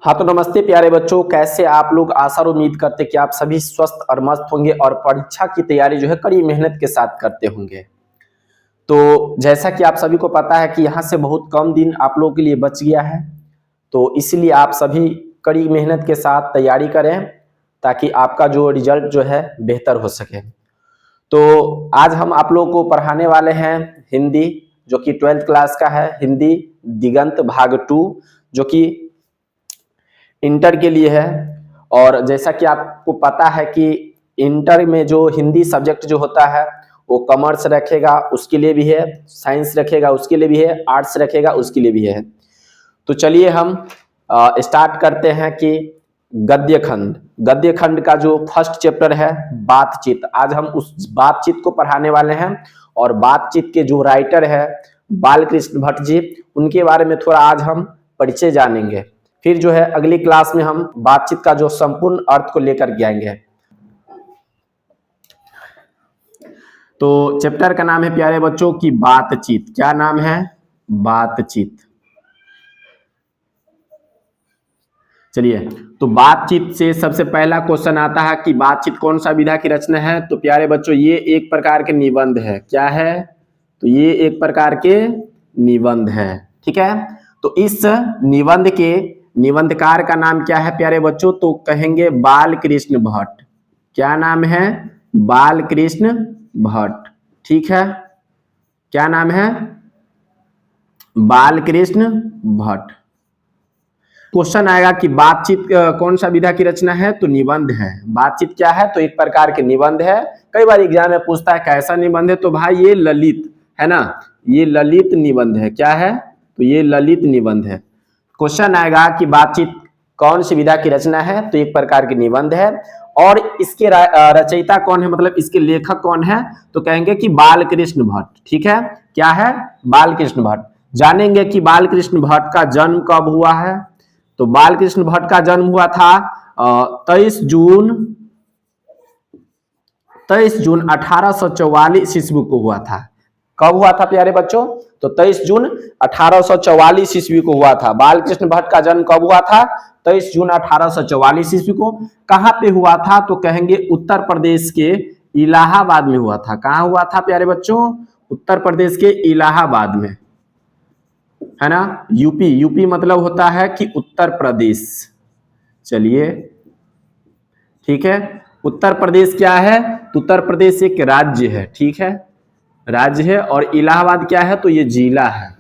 हाँ तो नमस्ते प्यारे बच्चों, कैसे आप लोग। आशा और उम्मीद करते कि आप सभी स्वस्थ और मस्त होंगे और परीक्षा की तैयारी जो है कड़ी मेहनत के साथ करते होंगे। तो जैसा कि आप सभी को पता है कि यहाँ से बहुत कम दिन आप लोगों के लिए बच गया है, तो इसलिए आप सभी कड़ी मेहनत के साथ तैयारी करें ताकि आपका जो रिजल्ट जो है बेहतर हो सके। तो आज हम आप लोगों को पढ़ाने वाले हैं हिंदी, जो कि 12th क्लास का है। हिंदी दिगंत भाग 2 जो कि इंटर के लिए है। और जैसा कि आपको पता है कि इंटर में जो हिंदी सब्जेक्ट जो होता है वो कॉमर्स रखेगा उसके लिए भी है, साइंस रखेगा उसके लिए भी है, आर्ट्स रखेगा उसके लिए भी है। तो चलिए हम स्टार्ट करते हैं कि गद्य खंड का जो फर्स्ट चैप्टर है बातचीत। आज हम उस बातचीत को पढ़ाने वाले हैं और बातचीत के जो राइटर है बालकृष्ण भट्ट जी, उनके बारे में थोड़ा आज हम परिचय जानेंगे। फिर जो है अगली क्लास में हम बातचीत का जो संपूर्ण अर्थ को लेकर के आएंगे। तो चैप्टर का नाम है प्यारे बच्चों की बातचीत। क्या नाम है? बातचीत। चलिए, तो बातचीत से सबसे पहला क्वेश्चन आता है कि बातचीत कौन सा विधा की रचना है। तो प्यारे बच्चों ये एक प्रकार के निबंध है। क्या है? तो ये एक प्रकार के निबंध है। ठीक है, तो इस निबंध के निबंधकार का नाम क्या है प्यारे बच्चों? तो कहेंगे बालकृष्ण भट्ट। क्या नाम है? बालकृष्ण भट्ट। ठीक है, क्या नाम है? बालकृष्ण भट्ट। क्वेश्चन आएगा कि बातचीत कौन सा विधा की रचना है। तो निबंध है। बातचीत क्या है? तो एक प्रकार के निबंध है। कई बार एग्जाम में पूछता है कैसा निबंध है, तो भाई ये ललित है ना, ये ललित निबंध है। क्या है? तो ये ललित निबंध है। क्वेश्चन आएगा कि बातचीत कौन सी विधा की रचना है। तो एक प्रकार की निबंध है। और इसके रचयिता कौन है, मतलब इसके लेखक कौन है? तो कहेंगे कि बालकृष्ण भट्ट। ठीक है, क्या है? बालकृष्ण भट्ट। जानेंगे कि बालकृष्ण भट्ट का जन्म कब हुआ है। तो बालकृष्ण भट्ट का जन्म हुआ था 23 जून 1844 ईस्वी को हुआ था। कब हुआ था प्यारे बच्चों? तो 23 जून 1844 ईस्वी को हुआ था। बालकृष्ण भट्ट का जन्म कब हुआ था? 23 जून 1844 ईस्वी को। कहाँ पे हुआ था? तो कहेंगे उत्तर प्रदेश के इलाहाबाद में हुआ था। कहाँ हुआ था प्यारे बच्चों? उत्तर प्रदेश के इलाहाबाद में, है ना। यूपी मतलब होता है कि उत्तर प्रदेश। चलिए, ठीक है, उत्तर प्रदेश क्या है? तो उत्तर प्रदेश एक राज्य है। ठीक है, राज्य है। और इलाहाबाद क्या है? तो ये जिला है।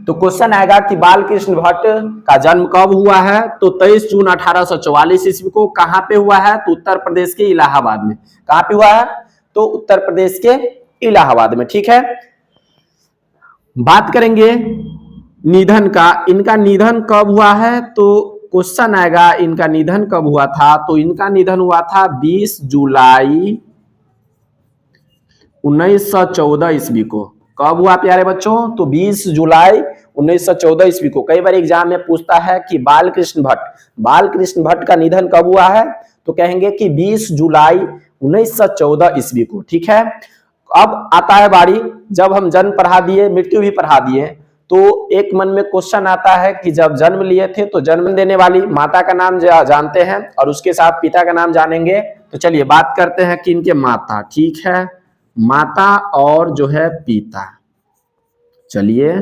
तो क्वेश्चन आएगा कि बालकृष्ण भट्ट का जन्म कब हुआ है। तो 23 जून 1844 ईस्वी को। कहां पे हुआ है? तो उत्तर प्रदेश के इलाहाबाद में। कहां पे हुआ है? तो उत्तर प्रदेश के इलाहाबाद में। ठीक है, बात करेंगे निधन का। इनका निधन कब हुआ है? तो क्वेश्चन आएगा इनका निधन कब हुआ था। तो इनका निधन हुआ था 20 जुलाई 1914 ईस्वी को। कब हुआ प्यारे बच्चों? तो 20 जुलाई 1914 ईस्वी को। कई बार एग्जाम में पूछता है कि बालकृष्ण भट्ट का निधन कब हुआ है। तो कहेंगे कि 20 जुलाई 1914 ईस्वी को। ठीक है, अब आता है बारी, जब हम जन्म पढ़ा दिए, मृत्यु भी पढ़ा दिए, तो एक मन में क्वेश्चन आता है कि जब जन्म लिए थे तो जन्म देने वाली माता का नाम जानते हैं और उसके साथ पिता का नाम जानेंगे। तो चलिए बात करते हैं कि इनके माता। ठीक है, माता और जो है पिता। चलिए,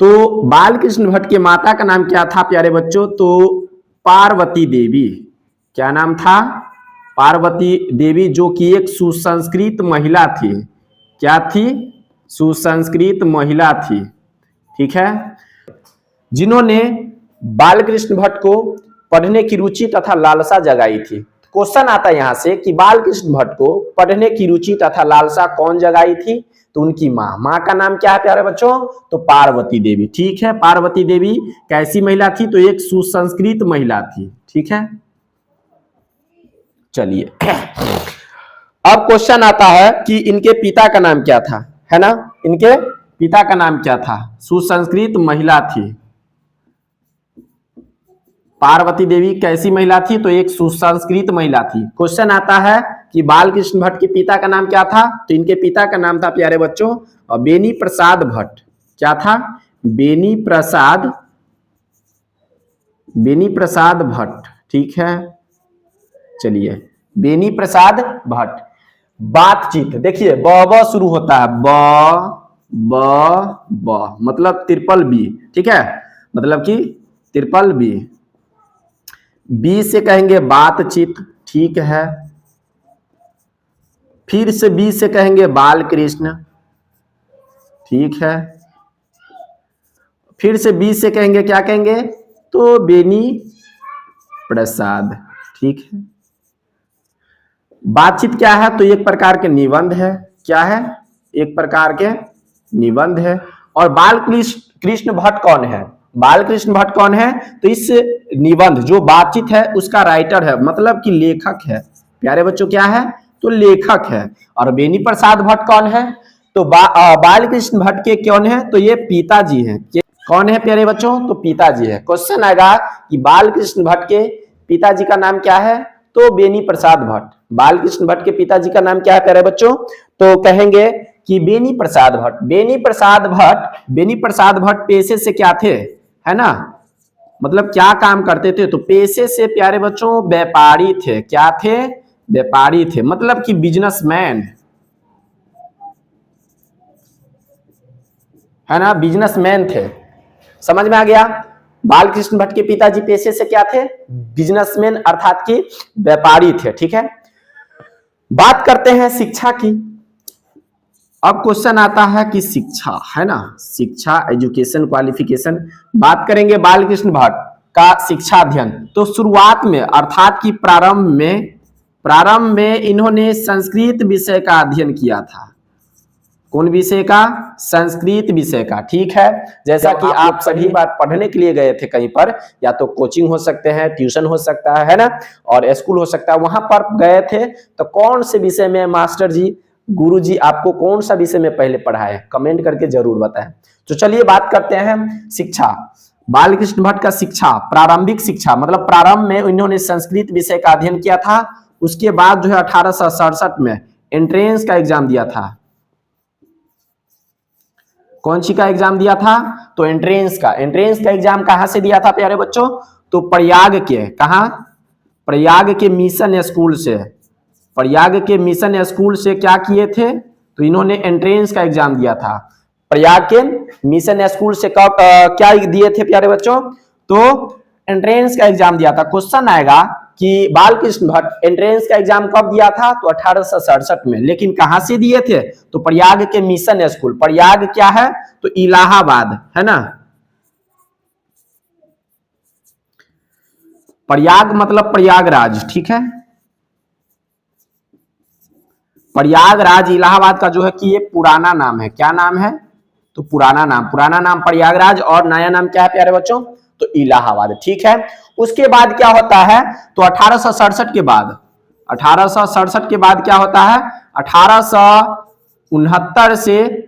तो बालकृष्ण भट्ट के माता का नाम क्या था प्यारे बच्चों? तो पार्वती देवी। क्या नाम था? पार्वती देवी, जो कि एक सुसंस्कृत महिला थी। क्या थी? सुसंस्कृत महिला थी। ठीक है, जिन्होंने बालकृष्ण भट्ट को पढ़ने की रुचि तथा लालसा जगाई थी। क्वेश्चन आता है यहां से कि बालकृष्ण भट्ट को पढ़ने की रुचि तथा लालसा कौन जगाई थी। तो उनकी माँ का नाम क्या है प्यारे बच्चों? तो पार्वती देवी। ठीक है, पार्वती देवी कैसी महिला थी? तो एक सुसंस्कृत महिला थी। ठीक है, चलिए अब क्वेश्चन आता है कि इनके पिता का नाम क्या था, है ना। इनके पिता का नाम क्या था? सुसंस्कृत महिला थी। पार्वती देवी कैसी महिला थी? तो एक सुसंस्कृत महिला थी। क्वेश्चन आता है कि बालकृष्ण भट्ट के पिता का नाम क्या था। तो इनके पिता का नाम था प्यारे बच्चों बेनी प्रसाद भट्ट। क्या था? बेनी प्रसाद बेनी प्रसाद भट्ट, ठीक है। चलिए, बेनी प्रसाद भट्ट। बातचीत, देखिए ब ब शुरू होता है, ब मतलब ट्रिपल बी, ठीक है, मतलब कि ट्रिपल बी। बी से कहेंगे बातचीत, ठीक है। फिर से बी से कहेंगे बाल कृष्ण, ठीक है। फिर से बी से कहेंगे, क्या कहेंगे, तो बेनी प्रसाद, ठीक है। बातचीत क्या है, तो एक प्रकार के निबंध है, क्या है, एक प्रकार के निबंध है। और बाल कृष्ण भट्ट कौन है, बाल कृष्ण भट्ट कौन है, तो इस निबंध जो बातचीत है उसका राइटर है, मतलब कि लेखक है। प्यारे बच्चों क्या है, तो लेखक है। और बेनी प्रसाद भट्ट कौन है, तो बाल कृष्ण भट्ट के कौन है, तो ये पिताजी हैं। कौन है प्यारे बच्चों, तो पिताजी है। क्वेश्चन आएगा कि बाल कृष्ण भट्ट के पिताजी का नाम क्या है, तो बेनी प्रसाद भट्ट। बाल कृष्ण भट्ट के पिताजी का नाम क्या है प्यारे बच्चों, तो कहेंगे कि बेनी प्रसाद भट्ट। बेनी प्रसाद भट्ट पेशे से क्या थे, है ना, मतलब क्या काम करते थे, तो पेशे से प्यारे बच्चों व्यापारी थे। क्या थे, व्यापारी थे, मतलब कि बिजनेसमैन, है ना, बिजनेसमैन थे। समझ में आ गया। बाल कृष्ण भट्ट के पिताजी पेशे से क्या थे, बिजनेसमैन, अर्थात कि व्यापारी थे, ठीक है। बात करते हैं शिक्षा की। अब क्वेश्चन आता है कि शिक्षा, है ना, शिक्षा, एजुकेशन, क्वालिफिकेशन। बात करेंगे बाल कृष्ण भट्ट का शिक्षा अध्ययन, तो शुरुआत में अर्थात कि प्रारंभ में इन्होंने संस्कृत विषय का अध्ययन किया था। कौन विषय का, संस्कृत विषय का, ठीक है। जैसा कि आप सभी बार पढ़ने के लिए गए थे कहीं पर, या तो कोचिंग हो सकते हैं, ट्यूशन हो सकता है ना, और स्कूल हो सकता है, वहां पर गए थे, तो कौन से विषय में मास्टर जी, गुरु जी आपको कौन सा विषय में पहले पढ़ाए, कमेंट करके जरूर बताएं। तो चलिए बात करते हैं शिक्षा। बाल कृष्ण भट्ट का शिक्षा, प्रारंभिक शिक्षा, मतलब प्रारंभ में इन्होंने संस्कृत विषय का अध्ययन किया था। उसके बाद जो है 1867 में एंट्रेंस का एग्जाम दिया था। कौन सी का एग्जाम दिया था, तो एंट्रेंस का एग्जाम कहां से दिया था प्यारे बच्चों, तो प्रयाग के, कहां, प्रयाग के मिशन स्कूल से। प्रयाग के मिशन स्कूल से क्या किए थे, तो इन्होंने एंट्रेंस का एग्जाम दिया था। प्रयाग के मिशन स्कूल से कब क्या दिए थे प्यारे बच्चों, तो एंट्रेंस का एग्जाम दिया था। क्वेश्चन आएगा कि बाल कृष्ण भट्ट एंट्रेंस का एग्जाम कब दिया था, तो 1867 में, लेकिन कहां से दिए थे, तो प्रयाग के मिशन स्कूल। प्रयाग क्या है, तो इलाहाबाद, है ना, प्रयाग मतलब प्रयागराज, ठीक है। प्रयागराज इलाहाबाद का जो है कि ये पुराना नाम है, क्या नाम है, तो पुराना नाम प्रयागराज, और नया नाम क्या है प्यारे बच्चों, तो इलाहाबाद, ठीक है। उसके बाद क्या होता है, तो 1867 के बाद, 1867 के बाद क्या होता है, 1869 से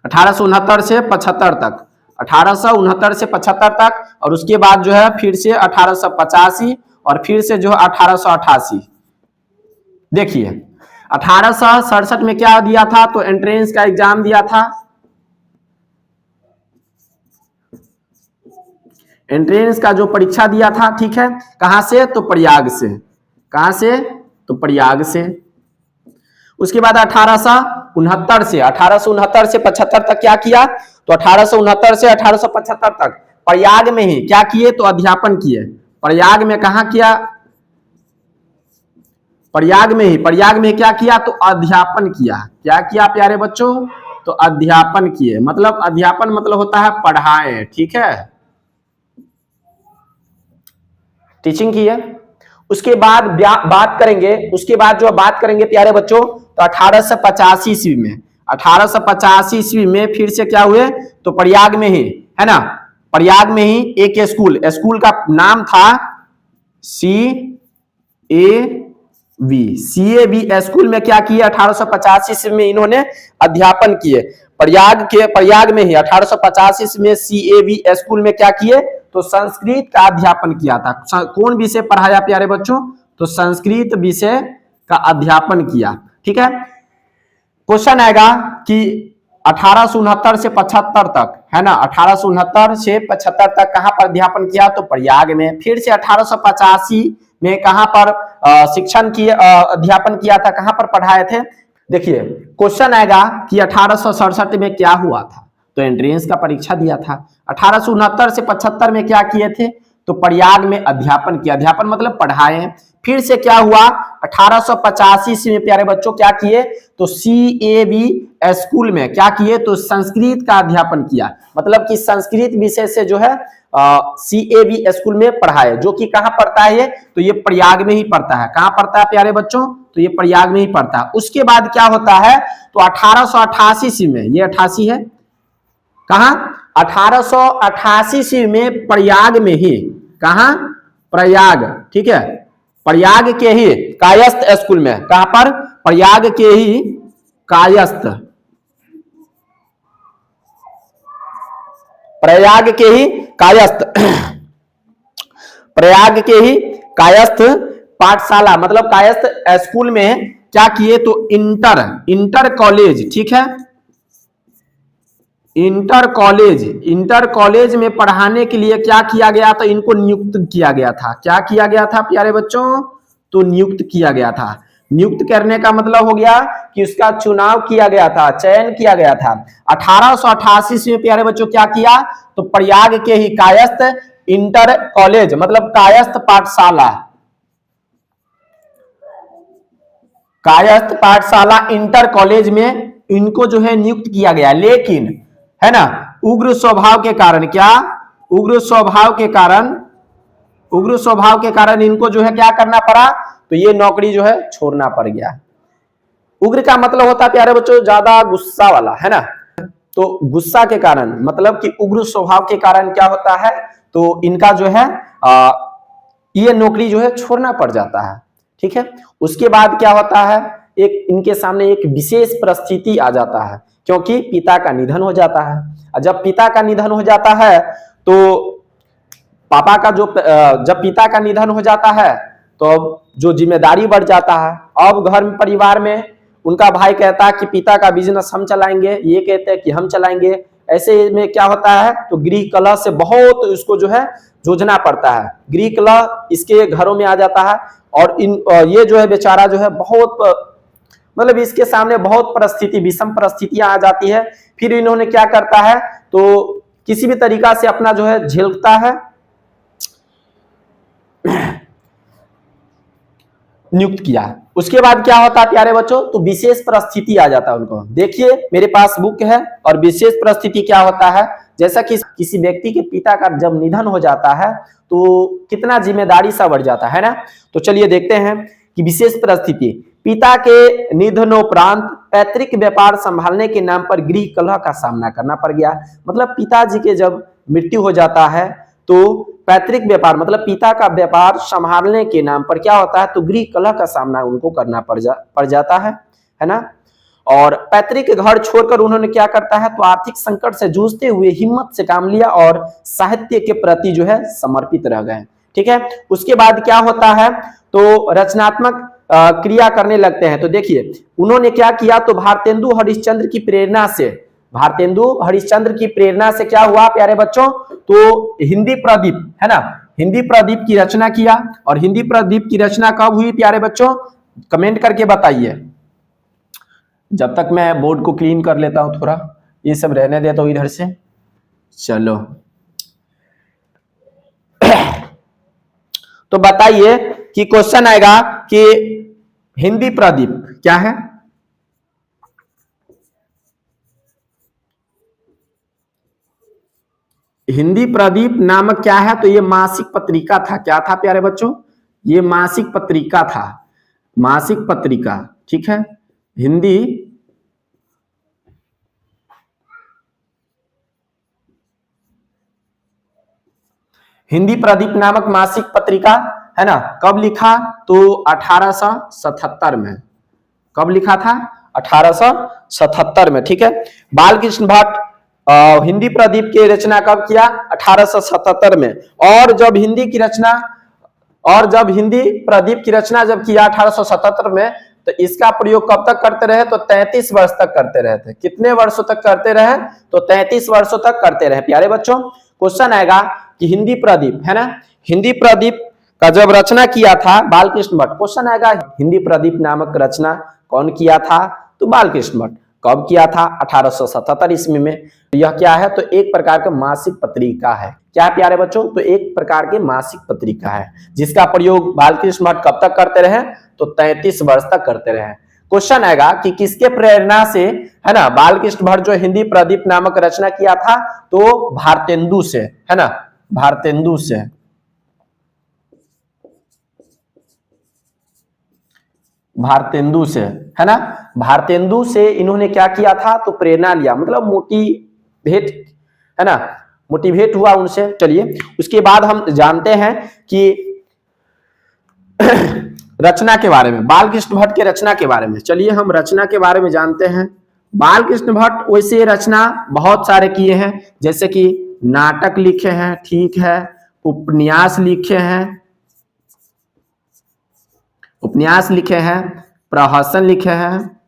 1869 से 75 तक, 1869 से 75 तक, और उसके बाद जो है फिर से 1885, और फिर से जो है 1888। देखिए 1867 में क्या दिया था, तो एंट्रेंस का एग्जाम दिया था। एंट्रेंस का जो परीक्षा दिया था, ठीक है, कहां से, तो प्रयाग से। कहां से, तो प्रयाग से। उसके बाद 1869 से 75 तक क्या किया, तो 1869 से 1875 तक प्रयाग में ही क्या किए, तो अध्यापन किए। प्रयाग में कहा किया, प्रयाग में क्या किया, तो अध्यापन किया। क्या किया प्यारे बच्चों, तो अध्यापन किए, मतलब अध्यापन मतलब होता है पढ़ाएं, ठीक है, टीचिंग की है। उसके बाद बात करेंगे प्यारे बच्चों, तो 1885 ईस्वी में, 1885 ईस्वी में फिर से क्या हुए, तो प्रयाग में ही, है ना, प्रयाग में ही एक स्कूल का नाम था CAV स्कूल में क्या किया, 1885 ईस्वी में इन्होंने अध्यापन किए। प्रयाग में ही 1885 ईस्वी में CAV स्कूल में क्या किए, तो संस्कृत का अध्यापन किया था। कौन विषय पढ़ाया प्यारे बच्चों, तो संस्कृत विषय का अध्यापन किया, ठीक है। क्वेश्चन आएगा कि 1869 से 75 तक, है ना, 1869 से 75 तक कहां पर अध्यापन किया? तो प्रयाग में। फिर से 1885 में कहां पर शिक्षण की अध्यापन किया था, कहां पर पढ़ाए थे? देखिए क्वेश्चन आएगा कि 1867 में क्या हुआ था, तो एंट्रेंस का परीक्षा दिया था। 1869 से 75 में क्या किए थे? तो प्रयाग में अध्यापन किया। अध्यापन मतलब पढ़ाए। फिर से क्या हुआ? 1885 में प्यारे बच्चों क्या किए? तो CAB स्कूल में क्या किए? तो संस्कृत का अध्यापन किया। मतलब कि संस्कृत विषय से जो है CAB स्कूल में पढ़ाए, जो कि कहां पढ़ता है ये? तो ये प्रयाग में ही पढ़ता है। कहां पढ़ता है प्यारे बच्चों? तो ये प्रयाग में ही पढ़ता है। उसके बाद क्या होता है? तो 1888 में, ये 88 है, कहां? 1888 में प्रयाग में ही, कहां? प्रयाग, ठीक है, प्रयाग के ही कायस्थ स्कूल में। कहां पर? प्रयाग के ही कायस्थ, प्रयाग के ही कायस्थ प्रयाग के ही कायस्थ पाठशाला, मतलब कायस्थ स्कूल में क्या किए? तो इंटर कॉलेज, ठीक है, इंटर कॉलेज में पढ़ाने के लिए क्या किया गया था? इनको नियुक्त किया गया था। क्या किया गया था प्यारे बच्चों? तो नियुक्त किया गया था। नियुक्त करने का मतलब हो गया कि उसका चुनाव किया गया था, चयन किया गया था। 1888 में प्यारे बच्चों क्या किया? तो प्रयाग के ही कायस्थ इंटर कॉलेज, मतलब कायस्थ पाठशाला, कायस्थ पाठशाला इंटर कॉलेज में इनको जो है नियुक्त किया गया। लेकिन, है ना, उग्र स्वभाव के कारण, क्या? उग्र स्वभाव के कारण इनको जो है क्या करना पड़ा? तो ये नौकरी जो है छोड़ना पड़ गया। उग्र का मतलब होता है प्यारे बच्चों ज्यादा गुस्सा वाला, है ना। तो गुस्सा के कारण, मतलब कि उग्र स्वभाव के कारण क्या होता है? तो इनका जो है ये नौकरी जो है छोड़ना पड़ जाता है, ठीक है। उसके बाद क्या होता है? एक इनके सामने एक विशेष परिस्थिति आ जाता है, क्योंकि पिता का निधन हो जाता है। और जब पिता का निधन हो जाता है तो पापा का जो जब पिता का निधन हो जाता है तो जो जिम्मेदारी बढ़ जाता है। अब घर में, परिवार में उनका भाई कहता है कि पिता का बिजनेस हम चलाएंगे, ये कहते हैं कि हम चलाएंगे। ऐसे में क्या होता है? तो गृह कलह से बहुत उसको जो है जूझना पड़ता है। गृह कलह इसके घरों में आ जाता है और ये जो है बेचारा जो है बहुत, मतलब इसके सामने बहुत परिस्थिति, विषम परिस्थितियां आ जाती है। फिर इन्होंने क्या करता है? तो किसी भी तरीका से अपना जो है झेलता है, नियुक्त किया। उसके बाद क्या होता है प्यारे बच्चों? तो विशेष परिस्थिति आ जाता है उनको। देखिए मेरे पास बुक है, और विशेष परिस्थिति क्या होता है? जैसा कि किसी व्यक्ति के पिता का जब निधन हो जाता है तो कितना जिम्मेदारी सा बढ़ जाता है ना। तो चलिए देखते हैं कि विशेष परिस्थिति, पिता के निधनोपरांत पैतृक व्यापार संभालने के नाम पर गृह कलह का सामना करना पड़ गया। मतलब पिताजी के जब मृत्यु हो जाता है तो पैतृक व्यापार, मतलब पिता का व्यापार संभालने के नाम पर क्या होता है? तो गृह कलह का सामना उनको करना पड़ जाता है ना। और पैतृक घर छोड़कर उन्होंने क्या करता है? तो आर्थिक संकट से जूझते हुए हिम्मत से काम लिया और साहित्य के प्रति जो है समर्पित रह गए, ठीक है। उसके बाद क्या होता है? तो रचनात्मक क्रिया करने लगते हैं। तो देखिए उन्होंने क्या किया? तो भारतेंदु हरिश्चंद्र की प्रेरणा से, भारतेंदु हरिश्चंद्र की प्रेरणा से क्या हुआ प्यारे बच्चों? तो हिंदी प्रदीप, है ना, हिंदी प्रदीप की रचना किया। और हिंदी प्रदीप की रचना कब हुई प्यारे बच्चों? कमेंट करके बताइए। जब तक मैं बोर्ड को क्लीन कर लेता हूं, थोड़ा ये सब रहने देता हूं इधर से। चलो तो बताइए कि क्वेश्चन आएगा कि हिंदी प्रदीप क्या है? हिंदी प्रदीप नामक क्या है? तो ये मासिक पत्रिका था। क्या था प्यारे बच्चों? ये मासिक पत्रिका था, मासिक पत्रिका, ठीक है। हिंदी प्रदीप नामक मासिक पत्रिका, है ना, कब लिखा? तो 1877 में। कब लिखा था? 1877 में, ठीक है। बालकृष्ण भट्ट हिंदी प्रदीप की रचना कब किया? 1877 में। और जब हिंदी प्रदीप की रचना जब किया 1877 में, तो इसका प्रयोग कब तक करते रहे? तो 33 वर्ष तक करते रहे थे। कितने वर्षों तक करते रहे? तो 33 वर्षों तक करते रहे। प्यारे बच्चों, क्वेश्चन आएगा कि हिंदी प्रदीप, है ना, हिंदी प्रदीप का जब रचना किया था बालकृष्ण भट्ट, क्वेश्चन आएगा हिंदी प्रदीप नामक रचना कौन किया था? तो बालकृष्ण भट्ट। कब किया था? 1877 ईस्वी में। यह क्या है? तो एक प्रकार का मासिक पत्रिका है। क्या है प्यारे बच्चों? तो एक प्रकार की मासिक पत्रिका है जिसका प्रयोग बालकृष्ण भट्ट कब तक करते रहे? तो 33 वर्ष तक करते रहे। क्वेश्चन आएगा कि किसके प्रेरणा से, है ना, बालकृष्ण भट्ट जो हिंदी प्रदीप नामक रचना किया था? तो भारतेंदु से, है ना, भारतेंदु से। भारतेंदु से, है ना, भारतेंदु से इन्होंने क्या किया था? तो प्रेरणा लिया, मतलब मोटिवेट, है ना, मोटिवेट हुआ उनसे। चलिए, उसके बाद हम जानते हैं कि रचना के बारे में, बालकृष्ण भट्ट के रचना के बारे में। चलिए हम रचना के बारे में जानते हैं। बालकृष्ण भट्ट वैसे रचना बहुत सारे किए हैं, जैसे कि नाटक लिखे हैं, ठीक है, उपन्यास लिखे हैं, उपन्यास लिखे हैं, प्रहसन लिखे हैं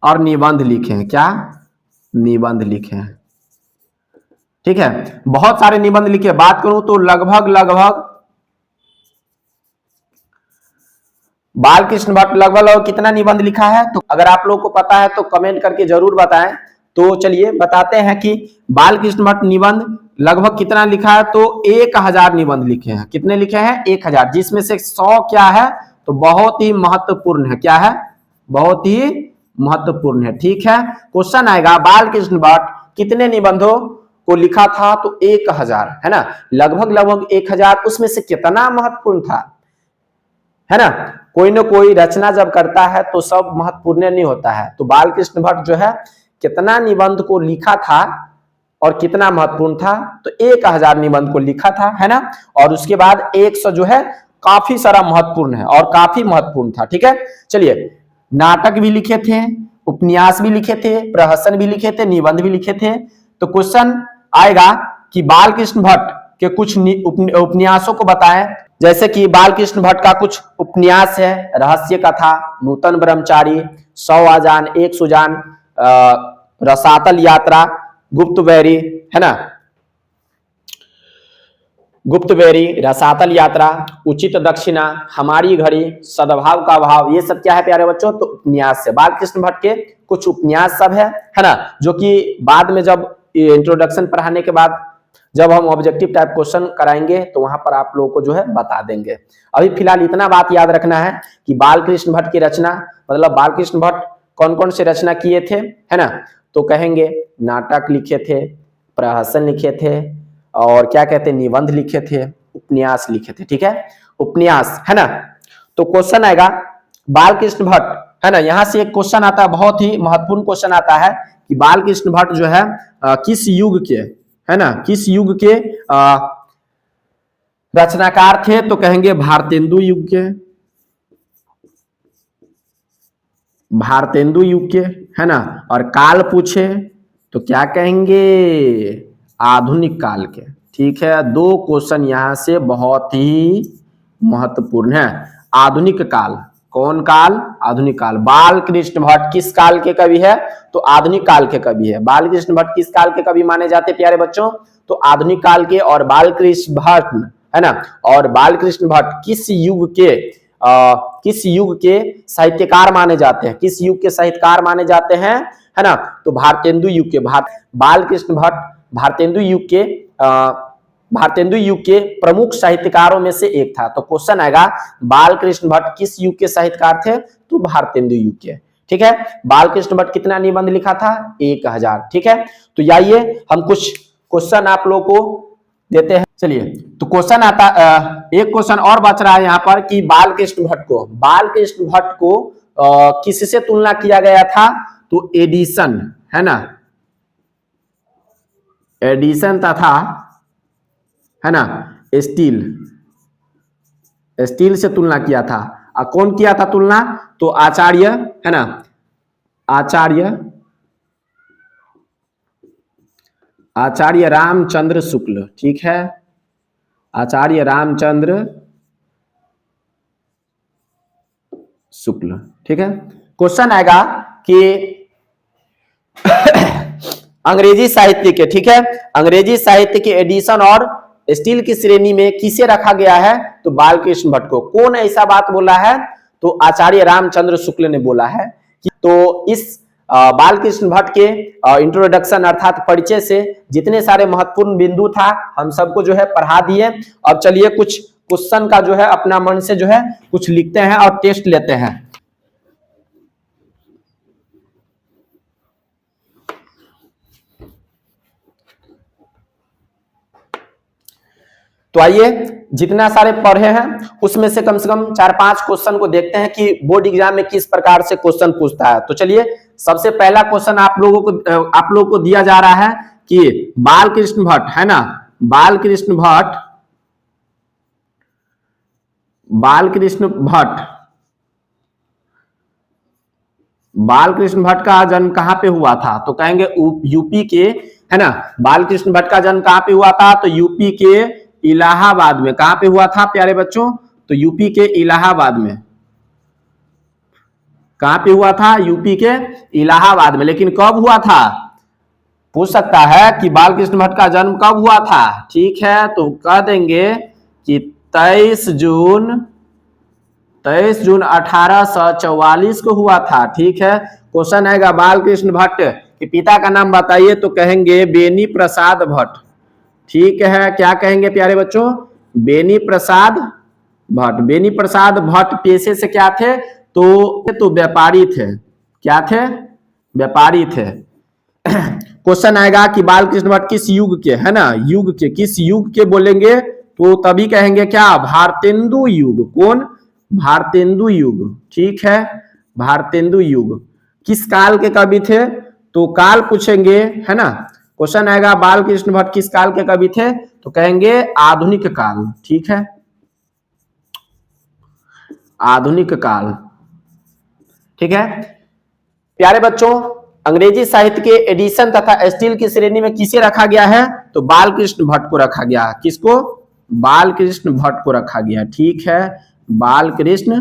और निबंध लिखे हैं। क्या? निबंध लिखे हैं, ठीक है, बहुत सारे निबंध लिखे। बात करूं तो लगभग बालकृष्ण भट्ट लगभग कितना निबंध लिखा है? तो अगर आप लोग को पता है तो कमेंट करके जरूर बताएं। तो चलिए बताते हैं कि बालकृष्ण भट्ट निबंध लगभग कितना लिखा है? तो 1000 निबंध लिखे हैं। कितने लिखे हैं? 1000, जिसमें से 100 क्या है? तो बहुत ही महत्वपूर्ण है। क्या है? बहुत ही महत्वपूर्ण है, ठीक है। क्वेश्चन आएगा बालकृष्ण भट्ट कितने निबंधों को लिखा था? तो 1000, है ना, लगभग 1000। उसमें से कितना महत्वपूर्ण था, है ना? कोई ना कोई रचना जब करता है तो सब महत्वपूर्ण नहीं होता है। तो बालकृष्ण भट्ट जो है कितना निबंध को लिखा था और कितना महत्वपूर्ण था? तो 1000 निबंध को लिखा था, है ना, और उसके बाद 100 जो है काफी सारा महत्वपूर्ण है और काफी महत्वपूर्ण था, ठीक है। चलिए, नाटक भी लिखे थे, उपन्यास भी लिखे थे, प्रहसन भी लिखे थे, निबंध भी लिखे थे। तो क्वेश्चन आएगा कि बालकृष्ण भट्ट के कुछ उपन्यासों को बताएं। जैसे कि बालकृष्ण भट्ट का कुछ उपन्यास है, रहस्य कथा, नूतन ब्रह्मचारी, 100 आजान, 1 सुजान, रसातल यात्रा, गुप्तबैरी, है ना, गुप्तबैरी, रसातल यात्रा, उचित दक्षिणा, हमारी घड़ी, सद्भाव का भाव, ये सब क्या है प्यारे बच्चों? तो उपन्यास है। बालकृष्ण भट्ट के कुछ उपन्यास सब है ना, जो कि बाद में जब इंट्रोडक्शन पढ़ाने के बाद जब हम ऑब्जेक्टिव टाइप क्वेश्चन कराएंगे तो वहां पर आप लोगों को जो है बता देंगे। अभी फिलहाल इतना बात याद रखना है कि बालकृष्ण भट्ट की रचना, मतलब बालकृष्ण भट्ट कौन कौन से रचना किए थे, है ना, तो कहेंगे नाटक लिखे थे, प्रहसन लिखे थे, और क्या कहते हैं, निबंध लिखे थे, उपन्यास लिखे थे, ठीक है, उपन्यास, है ना। तो क्वेश्चन आएगा बालकृष्ण भट्ट, है ना, यहां से एक क्वेश्चन आता है, बहुत ही महत्वपूर्ण क्वेश्चन आता है कि बालकृष्ण भट्ट जो है किस युग के, है ना, किस युग के रचनाकार थे? तो कहेंगे भारतेंदु युग के, भारतेंदु युग के, है ना। और काल पूछे तो क्या कहेंगे? आधुनिक काल के, ठीक है। 2 क्वेश्चन यहां से बहुत ही महत्वपूर्ण है। आधुनिक काल, कौन काल? आधुनिक काल। बालकृष्ण भट्ट किस काल के कवि है? तो आधुनिक काल के कवि है। बालकृष्ण भट्ट किस काल के कवि माने जाते प्यारे बच्चों? तो आधुनिक काल के। और बालकृष्ण भट्ट, है ना, और बालकृष्ण भट्ट किस युग के किस युग के साहित्यकार माने जाते हैं? किस युग के साहित्यकार माने जाते हैं, है ना? तो भारतेंदु युग के। बालकृष्ण भट्ट भारतेंदु युग के भारतेंदु युग के प्रमुख साहित्यकारों में से एक था। तो क्वेश्चन आएगा बालकृष्ण भट्ट किस युग के साहित्यकार थे? तो भारतेंदु युग के, ठीक है। बालकृष्ण भट्ट कितना निबंध लिखा था? 1000, ठीक है। तो आइए हम कुछ क्वेश्चन आप लोगों को देते हैं। चलिए, तो क्वेश्चन आता, एक क्वेश्चन और बच रहा है यहाँ पर कि बालकृष्ण भट्ट को किससे तुलना किया गया था? तो एडिसन, है ना, एडिसन तथा, है ना, स्टील से तुलना किया था। कौन किया था तुलना? तो आचार्य, है ना, आचार्य रामचंद्र शुक्ल, ठीक है, आचार्य रामचंद्र शुक्ल। ठीक है, क्वेश्चन आएगा कि अंग्रेजी साहित्य के, ठीक है, अंग्रेजी साहित्य के एडिशन और स्टील की श्रेणी में किसे रखा गया है? तो बालकृष्ण भट्ट को। कौन ऐसा बात बोला है? तो आचार्य रामचंद्र शुक्ल ने बोला है। तो इस बालकृष्ण भट्ट के इंट्रोडक्शन अर्थात परिचय से जितने सारे महत्वपूर्ण बिंदु था हम सबको जो है पढ़ा दिए। अब चलिए कुछ क्वेश्चन का जो है अपना मन से जो है कुछ लिखते हैं और टेस्ट लेते हैं। तो आइए जितना सारे पढ़े हैं उसमें से कम 4-5 क्वेश्चन को देखते हैं कि बोर्ड एग्जाम में किस प्रकार से क्वेश्चन पूछता है। तो चलिए सबसे पहला क्वेश्चन आप लोगों को दिया जा रहा है कि बालकृष्ण भट्ट, है ना, बालकृष्ण भट्ट का जन्म कहां पे हुआ था? तो कहेंगे यूपी के, है ना, बालकृष्ण भट्ट का जन्म कहां पे हुआ था? तो यूपी के इलाहाबाद में। कहां पे हुआ था प्यारे बच्चों? तो यूपी के इलाहाबाद में। कहां पे हुआ था? यूपी के इलाहाबाद में। लेकिन कब हुआ था? पूछ सकता है कि बालकृष्ण भट्ट का जन्म कब हुआ था। ठीक है, तो कह देंगे कि 23 जून 1844 को हुआ था। ठीक है, क्वेश्चन आएगा बालकृष्ण भट्ट के पिता का नाम बताइए। तो कहेंगे बेनी प्रसाद भट्ट। ठीक है, क्या कहेंगे प्यारे बच्चों? बेनी प्रसाद भट्ट। बेनी प्रसाद भट्ट पेशे से क्या थे? तो व्यापारी थे। क्या थे? व्यापारी थे। क्वेश्चन आएगा कि बालकृष्ण भट्ट किस युग के, है ना, युग के, किस युग के बोलेंगे? तो तभी कहेंगे क्या? भारतेंदु युग। कौन? भारतेंदु युग। ठीक है, भारतेंदु युग। किस काल के कवि थे? तो काल पूछेंगे, है ना। क्वेश्चन आएगा बालकृष्ण भट्ट किस काल के कवि थे? तो कहेंगे आधुनिक काल। ठीक है, आधुनिक काल। ठीक है प्यारे बच्चों, अंग्रेजी साहित्य के एडिशन तथा स्टील की श्रेणी में किसे रखा गया है? तो बालकृष्ण भट्ट को रखा गया। किसको? बालकृष्ण भट्ट को रखा गया। ठीक है, बालकृष्ण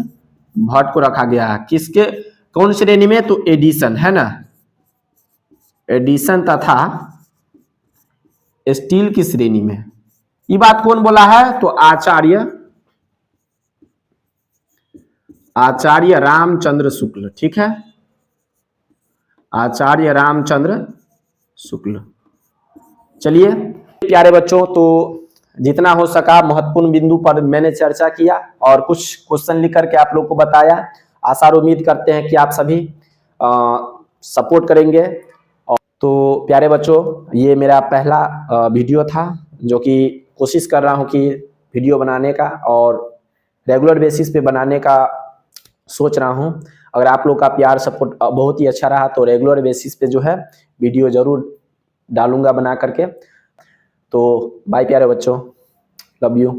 भट्ट को रखा गया। किसके, कौन श्रेणी में? तो एडिशन, है ना, एडिशन तथा स्टील की श्रेणी में। ये बात कौन बोला है? तो आचार्य रामचंद्र शुक्ल। ठीक है, आचार्य रामचंद्र शुक्ल। चलिए प्यारे बच्चों, तो जितना हो सका महत्वपूर्ण बिंदु पर मैंने चर्चा किया और कुछ क्वेश्चन लिख करके आप लोग को बताया। आशा और उम्मीद करते हैं कि आप सभी सपोर्ट करेंगे। और तो प्यारे बच्चों, ये मेरा पहला वीडियो था जो कि कोशिश कर रहा हूं कि वीडियो बनाने का और रेगुलर बेसिस पे बनाने का सोच रहा हूं। अगर आप लोग का प्यार सपोर्ट बहुत ही अच्छा रहा तो रेगुलर बेसिस पे जो है वीडियो जरूर डालूंगा बना करके। तो बाय प्यारे बच्चों, लव यू।